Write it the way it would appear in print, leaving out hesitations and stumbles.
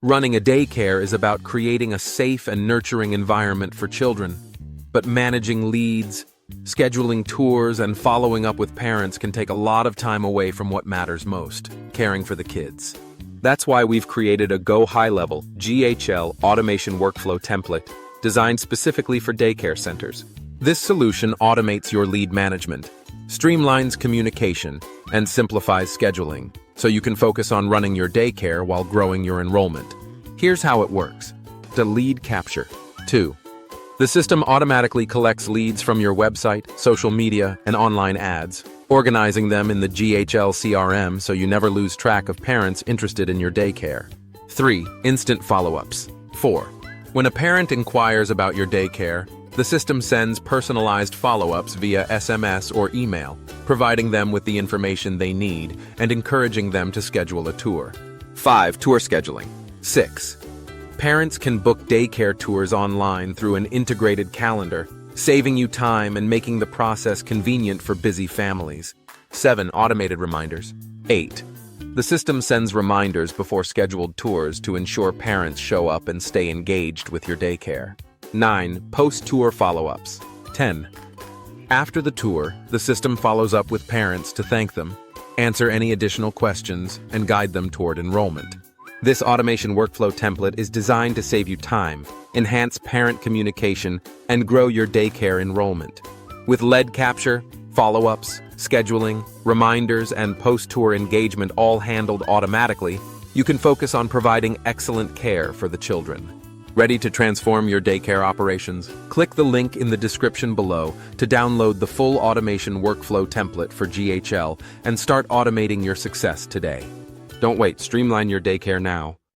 Running a daycare is about creating a safe and nurturing environment for children. But managing leads, scheduling tours, and following up with parents can take a lot of time away from what matters most, caring for the kids. That's why we've created a GoHighLevel GHL automation workflow template designed specifically for daycare centers. This solution automates your lead management, streamlines communication, and simplifies scheduling, so you can focus on running your daycare while growing your enrollment. Here's how it works. The lead capture. 2. The system automatically collects leads from your website, social media, and online ads, organizing them in the GHL CRM so you never lose track of parents interested in your daycare. 3. Instant follow-ups. 4. When a parent inquires about your daycare, the system sends personalized follow-ups via SMS or email, providing them with the information they need and encouraging them to schedule a tour. 5. Tour scheduling. 6. Parents can book daycare tours online through an integrated calendar, saving you time and making the process convenient for busy families. 7. Automated reminders. 8. The system sends reminders before scheduled tours to ensure parents show up and stay engaged with your daycare. 9. Post-tour follow-ups. 10. After the tour, the system follows up with parents to thank them, answer any additional questions, and guide them toward enrollment. This automation workflow template is designed to save you time, enhance parent communication, and grow your daycare enrollment. With lead capture, follow-ups, scheduling, reminders, and post-tour engagement all handled automatically, you can focus on providing excellent care for the children. Ready to transform your daycare operations? Click the link in the description below to download the full automation workflow template for GHL and start automating your success today. Don't wait, streamline your daycare now.